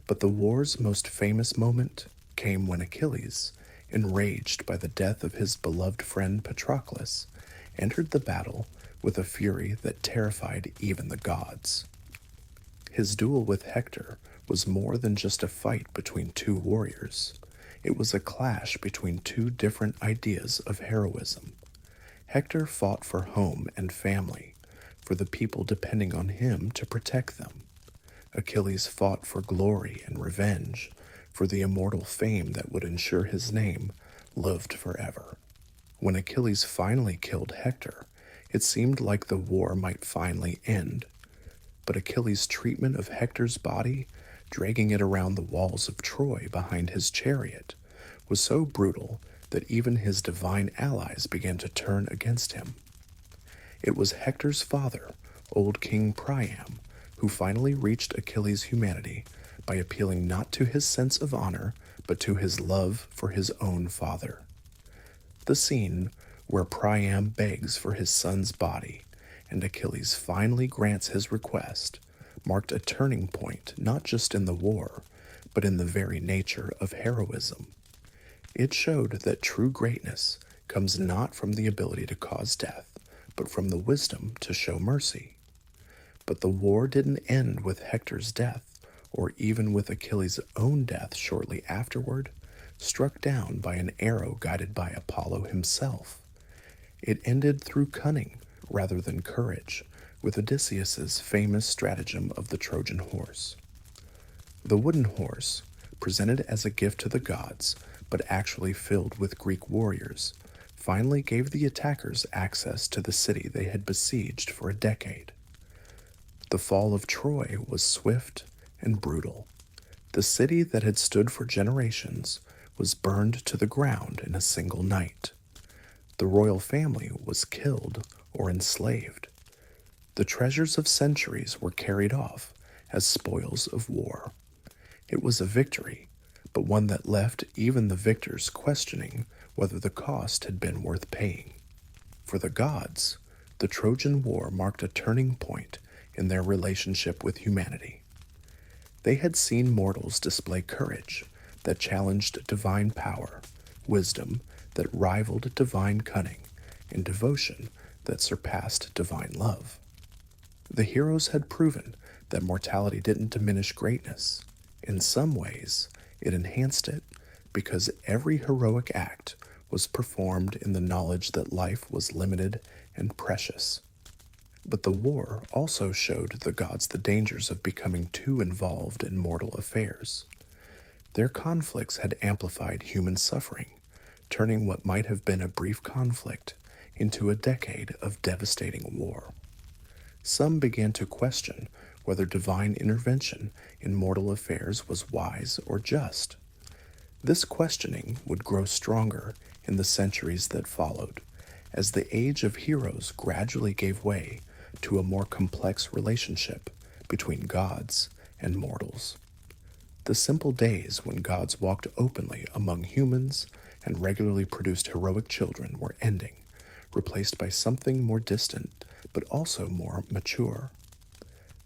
But the war's most famous moment came when Achilles, enraged by the death of his beloved friend Patroclus, entered the battle with a fury that terrified even the gods. His duel with Hector was more than just a fight between 2 warriors. It was a clash between 2 different ideas of heroism. Hector fought for home and family, for the people depending on him to protect them. Achilles fought for glory and revenge, for the immortal fame that would ensure his name lived forever. When Achilles finally killed Hector, it seemed like the war might finally end. But Achilles' treatment of Hector's body, dragging it around the walls of Troy behind his chariot, was so brutal that even his divine allies began to turn against him. It was Hector's father, old King Priam, who finally reached Achilles' humanity by appealing not to his sense of honor, but to his love for his own father. The scene where Priam begs for his son's body and Achilles finally grants his request marked a turning point not just in the war, but in the very nature of heroism. It showed that true greatness comes not from the ability to cause death, but from the wisdom to show mercy. But the war didn't end with Hector's death, or even with Achilles' own death shortly afterward, struck down by an arrow guided by Apollo himself. It ended through cunning rather than courage, with Odysseus's famous stratagem of the Trojan horse. The wooden horse, presented as a gift to the gods, but actually filled with Greek warriors, finally gave the attackers access to the city they had besieged for a decade. The fall of Troy was swift and brutal. The city that had stood for generations was burned to the ground in a single night. The royal family was killed or enslaved. The treasures of centuries were carried off as spoils of war. It was a victory, but one that left even the victors questioning whether the cost had been worth paying. For the gods, the Trojan War marked a turning point in their relationship with humanity. They had seen mortals display courage that challenged divine power, wisdom that rivaled divine cunning, and devotion that surpassed divine love. The heroes had proven that mortality didn't diminish greatness. In some ways, it enhanced it because every heroic act was performed in the knowledge that life was limited and precious. But the war also showed the gods the dangers of becoming too involved in mortal affairs. Their conflicts had amplified human suffering, turning what might have been a brief conflict into a decade of devastating war. Some began to question whether divine intervention in mortal affairs was wise or just. This questioning would grow stronger in the centuries that followed, as the age of heroes gradually gave way to a more complex relationship between gods and mortals. The simple days when gods walked openly among humans and regularly produced heroic children were ending, replaced by something more distant but also more mature.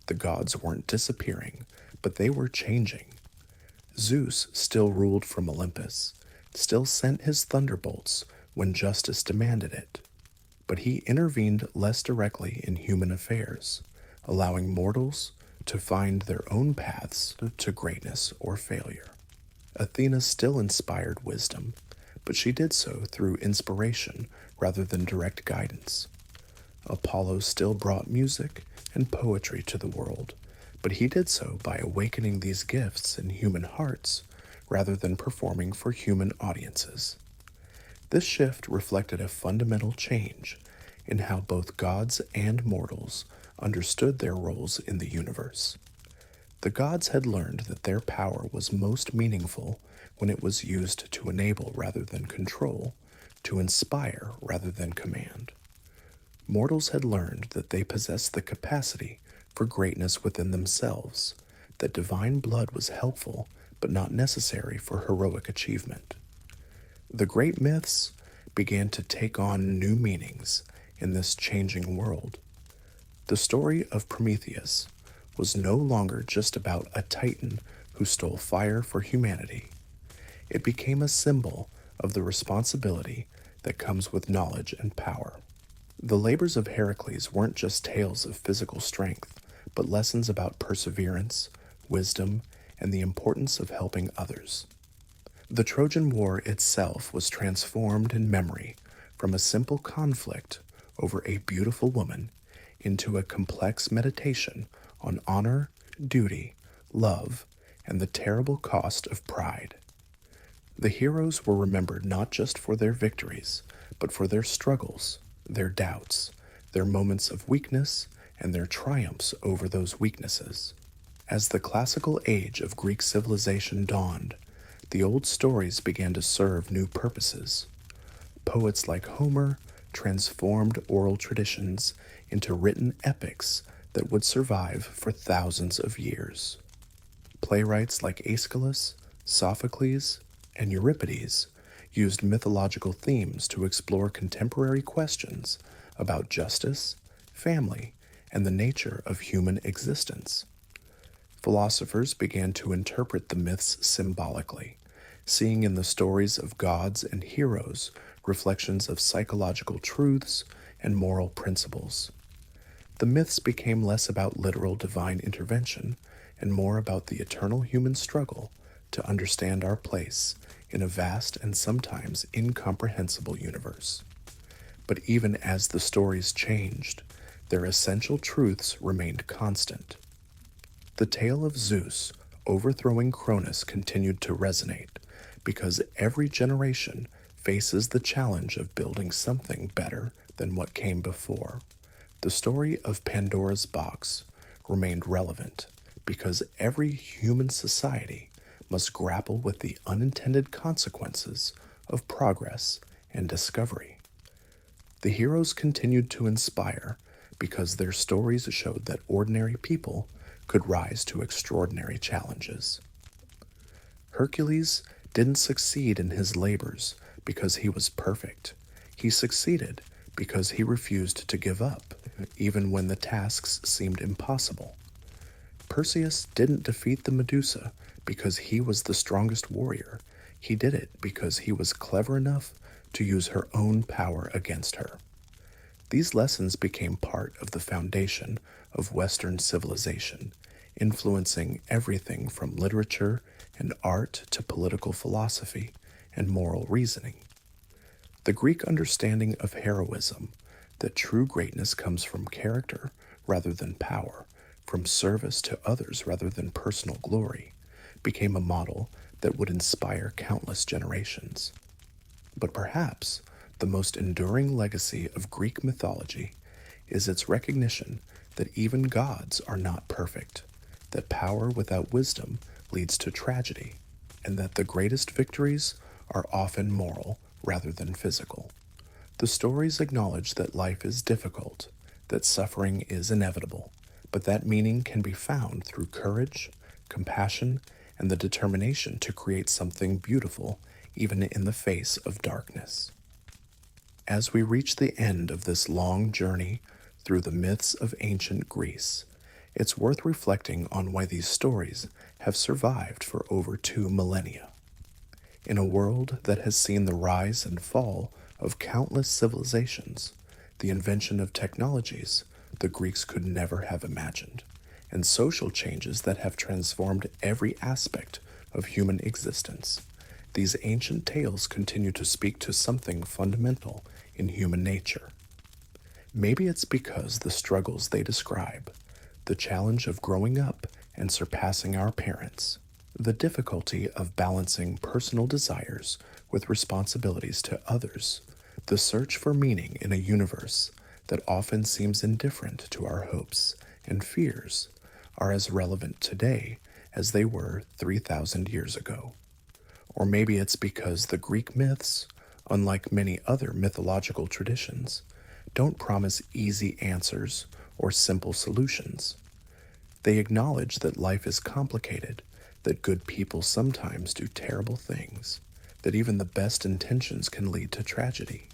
The gods weren't disappearing, but they were changing. Zeus still ruled from Olympus, still sent his thunderbolts when justice demanded it, but he intervened less directly in human affairs, allowing mortals to find their own paths to greatness or failure. Athena still inspired wisdom, but she did so through inspiration rather than direct guidance. Apollo still brought music and poetry to the world, but he did so by awakening these gifts in human hearts rather than performing for human audiences. This shift reflected a fundamental change in how both gods and mortals understood their roles in the universe. The gods had learned that their power was most meaningful when it was used to enable rather than control, to inspire rather than command. Mortals had learned that they possessed the capacity for greatness within themselves, that divine blood was helpful but not necessary for heroic achievement. The great myths began to take on new meanings in this changing world. The story of Prometheus was no longer just about a titan who stole fire for humanity. It became a symbol of the responsibility that comes with knowledge and power. The labors of Heracles weren't just tales of physical strength, but lessons about perseverance, wisdom, and the importance of helping others. The Trojan War itself was transformed in memory from a simple conflict over a beautiful woman into a complex meditation on honor, duty, love, and the terrible cost of pride. The heroes were remembered not just for their victories, but for their struggles, their doubts, their moments of weakness, and their triumphs over those weaknesses. As the classical age of Greek civilization dawned, the old stories began to serve new purposes. Poets like Homer transformed oral traditions into written epics that would survive for thousands of years. Playwrights like Aeschylus, Sophocles, and Euripides used mythological themes to explore contemporary questions about justice, family, and the nature of human existence. Philosophers began to interpret the myths symbolically, seeing in the stories of gods and heroes reflections of psychological truths and moral principles. The myths became less about literal divine intervention and more about the eternal human struggle to understand our place in a vast and sometimes incomprehensible universe. But even as the stories changed, their essential truths remained constant. The tale of Zeus overthrowing Cronus continued to resonate because every generation faces the challenge of building something better than what came before, the story of Pandora's box remained relevant because every human society must grapple with the unintended consequences of progress and discovery. The heroes continued to inspire because their stories showed that ordinary people could rise to extraordinary challenges. Hercules didn't succeed in his labors because he was perfect. He succeeded because he refused to give up, even when the tasks seemed impossible. Perseus didn't defeat the Medusa because he was the strongest warrior. He did it because he was clever enough to use her own power against her. These lessons became part of the foundation of Western civilization, influencing everything from literature and art to political philosophy and moral reasoning. The Greek understanding of heroism, that true greatness comes from character rather than power, from service to others rather than personal glory, became a model that would inspire countless generations. But perhaps the most enduring legacy of Greek mythology is its recognition that even gods are not perfect, that power without wisdom leads to tragedy, and that the greatest victories are often moral rather than physical. The stories acknowledge that life is difficult, that suffering is inevitable, but that meaning can be found through courage, compassion, and the determination to create something beautiful even in the face of darkness. As we reach the end of this long journey through the myths of ancient Greece, it's worth reflecting on why these stories have survived for over 2 millennia. In a world that has seen the rise and fall of countless civilizations, the invention of technologies the Greeks could never have imagined, and social changes that have transformed every aspect of human existence, these ancient tales continue to speak to something fundamental in human nature. Maybe it's because the struggles they describe, the challenge of growing up and surpassing our parents, the difficulty of balancing personal desires with responsibilities to others, the search for meaning in a universe that often seems indifferent to our hopes and fears, are as relevant today as they were 3,000 years ago. Or maybe it's because the Greek myths, unlike many other mythological traditions, don't promise easy answers or simple solutions. They acknowledge that life is complicated, that good people sometimes do terrible things, that even the best intentions can lead to tragedy.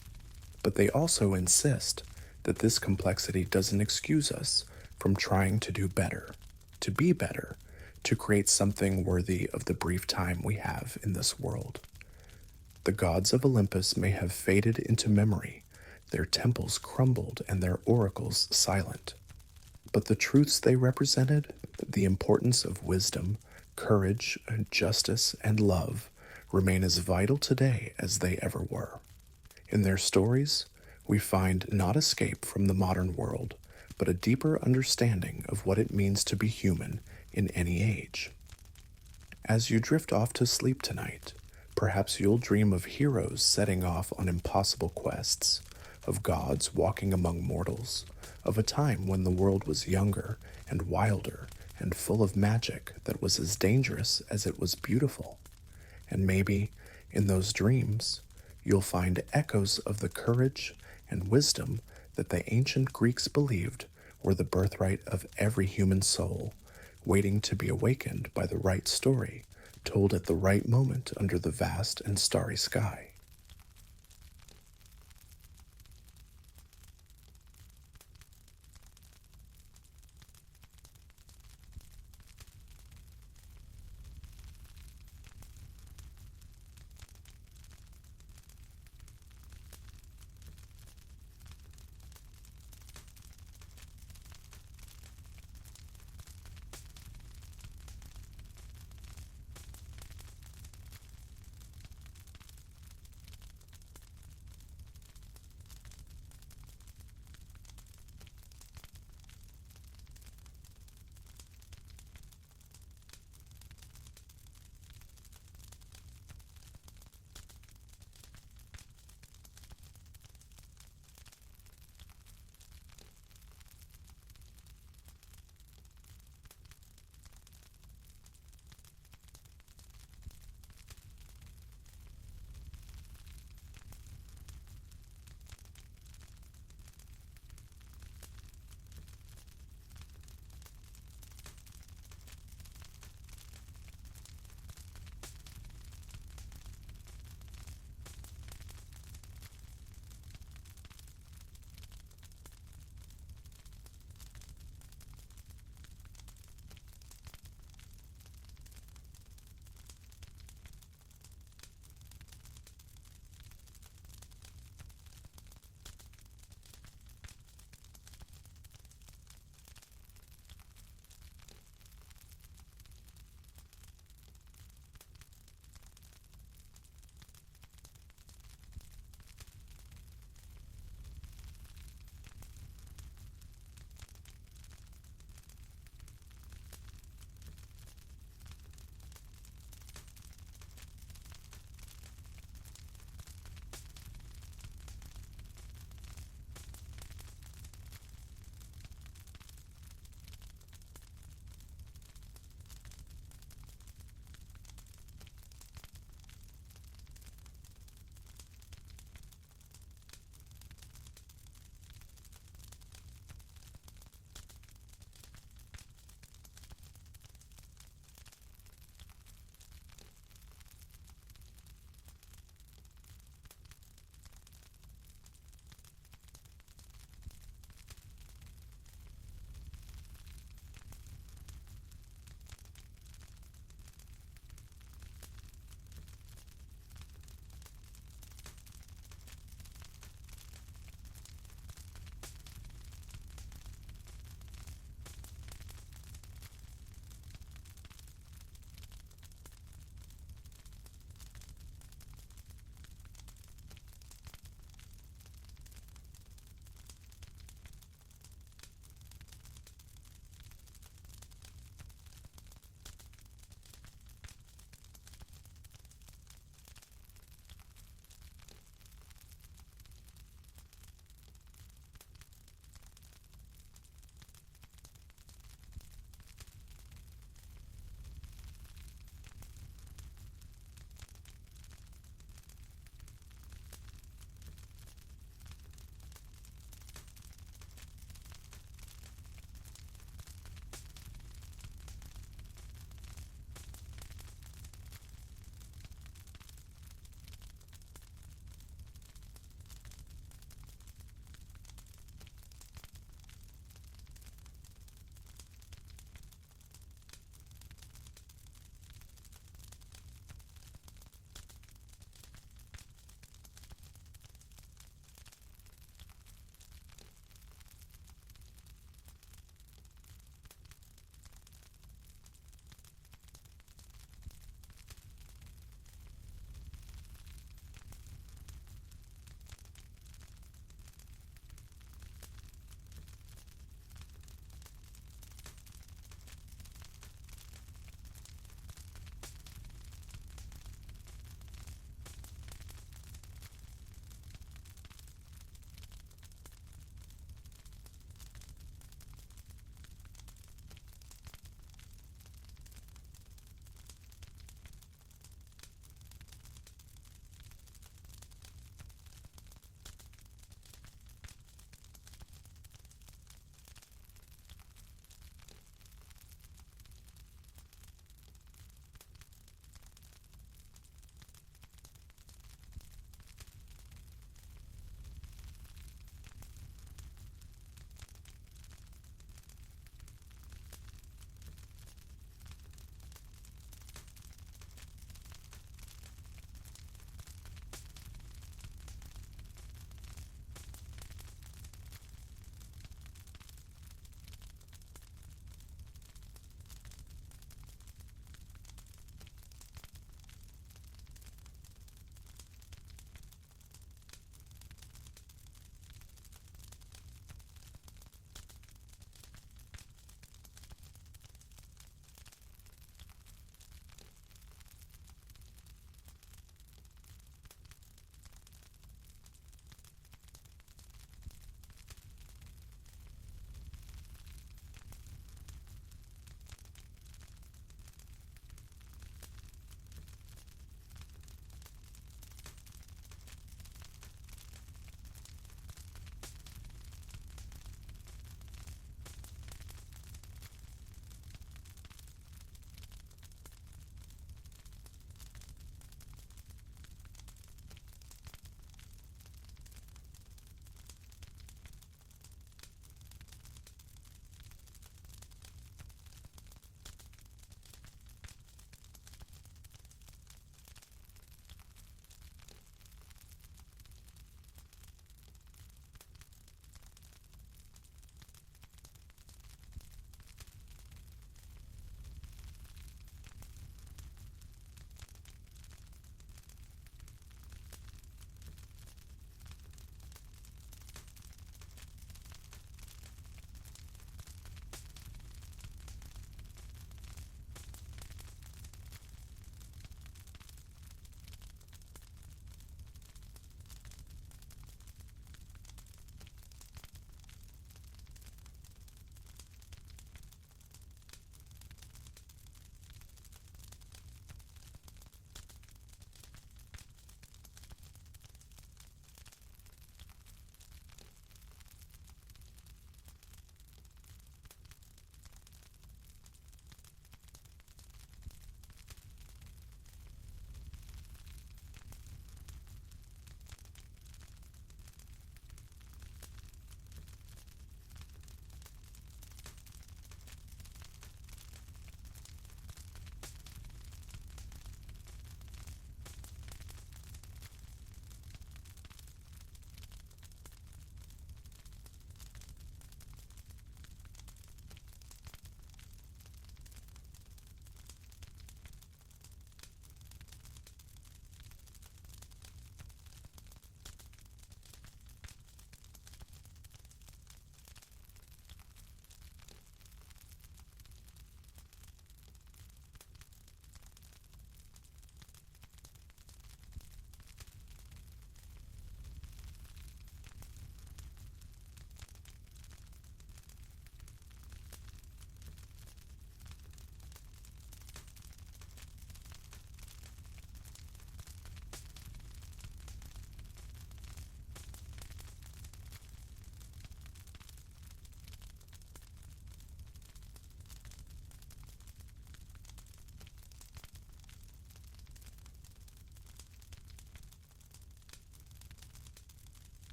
But they also insist that this complexity doesn't excuse us from trying to do better, to be better, to create something worthy of the brief time we have in this world. The gods of Olympus may have faded into memory, their temples crumbled and their oracles silent. But the truths they represented, the importance of wisdom, courage, justice, and love, remain as vital today as they ever were. In their stories, we find not escape from the modern world, but a deeper understanding of what it means to be human in any age. As you drift off to sleep tonight, perhaps you'll dream of heroes setting off on impossible quests, of gods walking among mortals, of a time when the world was younger and wilder and full of magic that was as dangerous as it was beautiful. And maybe, in those dreams, you'll find echoes of the courage and wisdom that the ancient Greeks believed were the birthright of every human soul, waiting to be awakened by the right story, told at the right moment under the vast and starry sky.